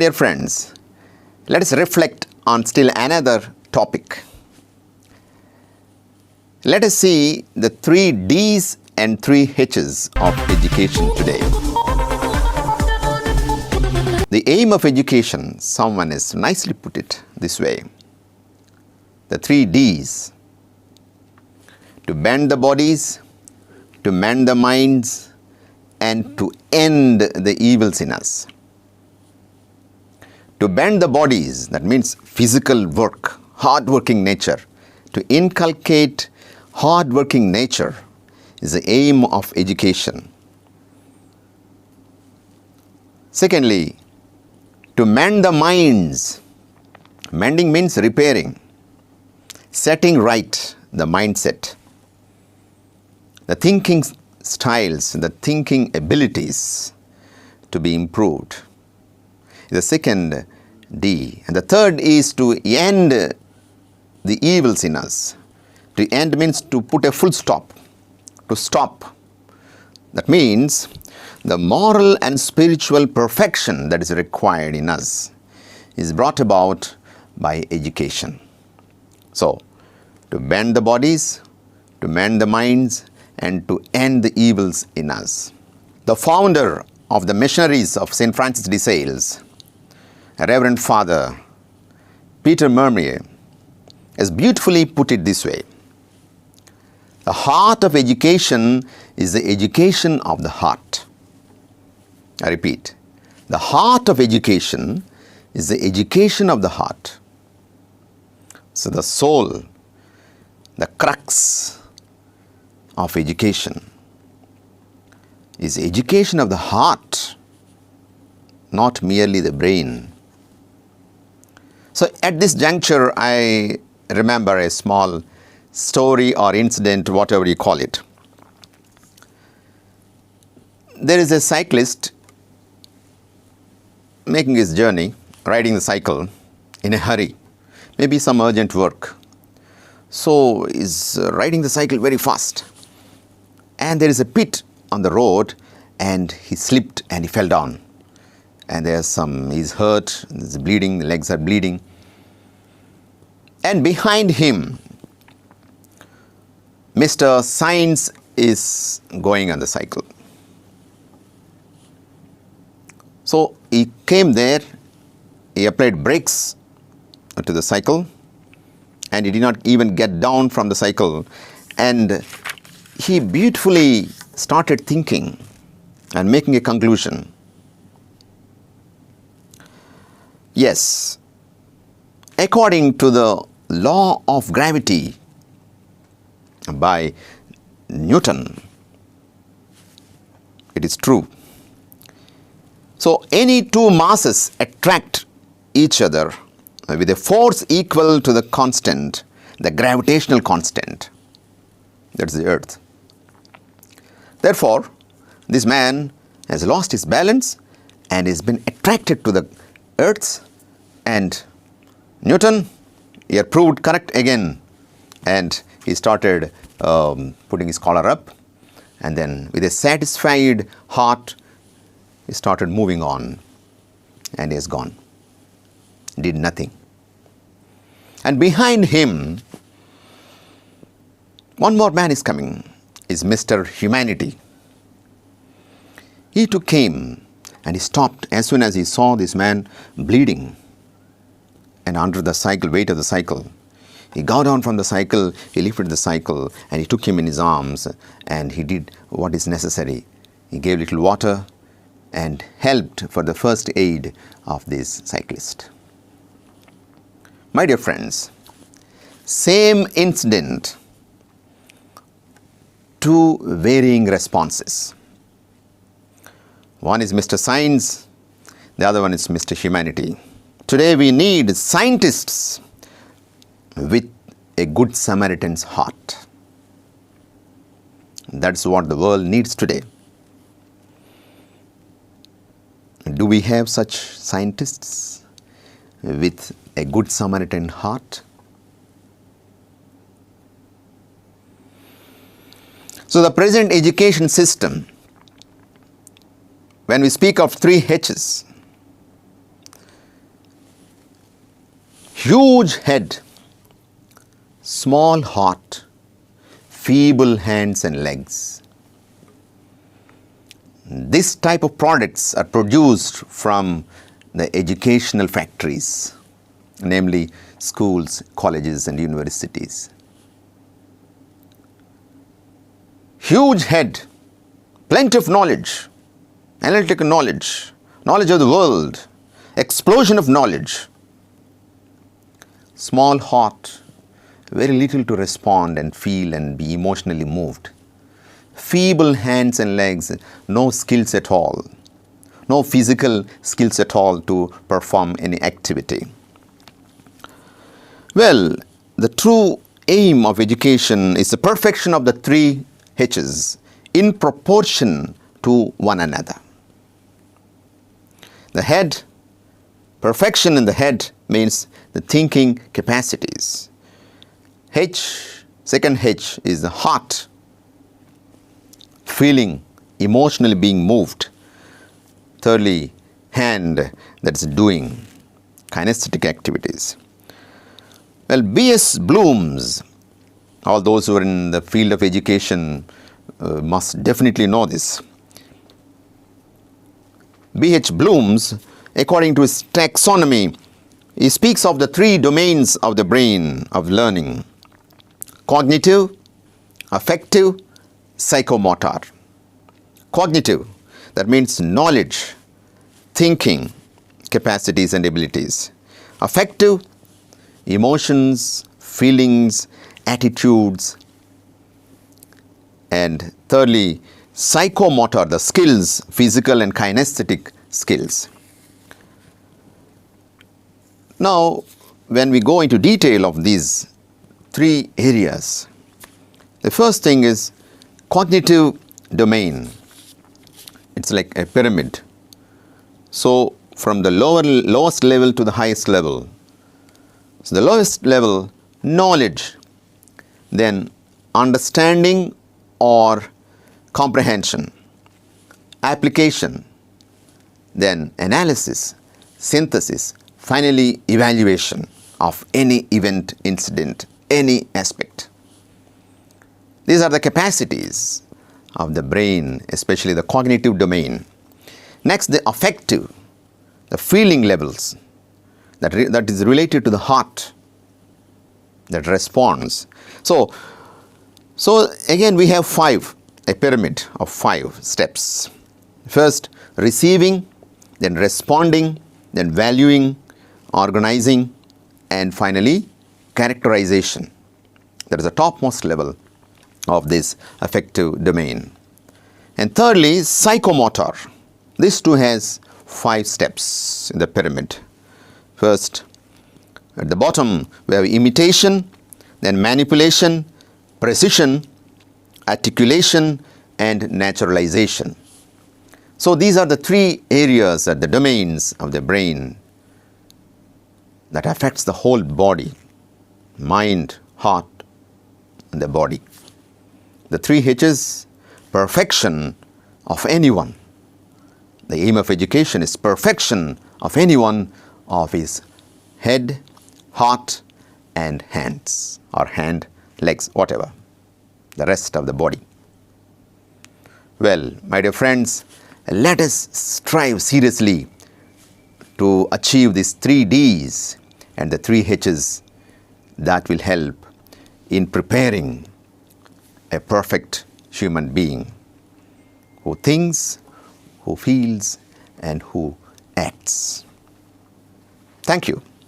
dear friends, let us reflect on still another topic. Let us see the 3D's and 3H's of education today. The aim of education, someone has nicely put it this way. The 3D's: to bend the bodies, to mend the minds, and to end the evils in us. To bend the bodies, that means physical work, hard-working nature. To inculcate hard-working nature is the aim of education. Secondly, to mend the minds. Mending means repairing, setting right the mindset, the thinking styles, the thinking abilities to be improved. The second D. And the third is to end the evils in us. To end means to put a full stop, to stop. That means the moral and spiritual perfection that is required in us is brought about by education. So, to bend the bodies, to mend the minds, and to end the evils in us. The founder of the missionaries of St. Francis de Sales, Reverend Father Peter Mermier, has beautifully put it this way. The heart of education is the education of the heart. I repeat, the heart of education is the education of the heart. So the soul, the crux of education is education of the heart, not merely the brain. So at this juncture, I remember a small story or incident, whatever you call it. There is a cyclist making his journey, riding the cycle in a hurry, maybe some urgent work. So he's riding the cycle very fast. And there is a pit on the road, and he slipped and he fell down. And he's hurt, he's bleeding, the legs are bleeding. And behind him, Mr. Science is going on the cycle. So he came there, he applied brakes to the cycle, and he did not even get down from the cycle. And he beautifully started thinking and making a conclusion. Yes, according to the law of gravity by Newton, it is true. So any two masses attract each other with a force equal to the constant, the gravitational constant. That's the earth. Therefore, this man has lost his balance and has been attracted to the earth, and Newton, he had proved correct again, and he started putting his collar up, and then with a satisfied heart, he started moving on, and he has gone. Did nothing. And behind him, one more man is coming, is Mr. Humanity. He too came, and he stopped as soon as he saw this man bleeding. And under the cycle, weight of the cycle, he got down from the cycle, he lifted the cycle, and he took him in his arms, and he did what is necessary. He gave little water and helped for the first aid of this cyclist. My dear friends, same incident, two varying responses. One is Mr. Science, the other one is Mr. Humanity. Today we need scientists with a good Samaritan's heart. That's what the world needs today. Do we have such scientists with a good Samaritan heart? So the present education system, when we speak of 3 H's, huge head, small heart, feeble hands and legs. This type of products are produced from the educational factories, namely schools, colleges and universities. Huge head, plenty of knowledge, analytical knowledge, knowledge of the world, explosion of knowledge. Small heart, very little to respond and feel and be emotionally moved. Feeble hands and legs, no skills at all, no physical skills at all to perform any activity. Well, the true aim of education is the perfection of the 3 H's in proportion to one another. The head, perfection in the head means the thinking capacities. Second H is the heart, feeling, emotionally being moved. Thirdly, hand, that's doing, kinesthetic activities. Well, B.S. Bloom's, all those who are in the field of education must definitely know this. B.H. Bloom's, according to his taxonomy, he speaks of the 3 domains of the brain of learning: cognitive, affective, psychomotor. Cognitive, that means knowledge, thinking, capacities and abilities. Affective, emotions, feelings, attitudes. And thirdly, psychomotor, the skills, physical and kinesthetic skills. Now, when we go into detail of these 3 areas, the first thing is cognitive domain. It's like a pyramid. So, from the lowest level to the highest level. So, the lowest level, knowledge, then understanding or comprehension, application, then analysis, synthesis, finally evaluation of any event, incident, any aspect. These are the capacities of the brain, especially the cognitive domain. Next, the affective, the feeling levels, that is related to the heart, that responds. So again we have 5, a pyramid of 5 steps. First, receiving, then responding, then valuing, organizing, and finally characterization. That is the topmost level of this affective domain. And thirdly, psychomotor. This too has 5 steps in the pyramid. First, at the bottom we have imitation, then manipulation, precision, articulation, and naturalization. So these are the 3 areas, the domains of the brain that affects the whole body: mind, heart, and the body. The 3 H's, perfection of anyone. The aim of education is perfection of anyone of his head, heart, and hands, or hand, legs, whatever, the rest of the body. Well, my dear friends, let us strive seriously to achieve these 3 D's and the 3 H's that will help in preparing a perfect human being who thinks, who feels, and who acts. Thank you.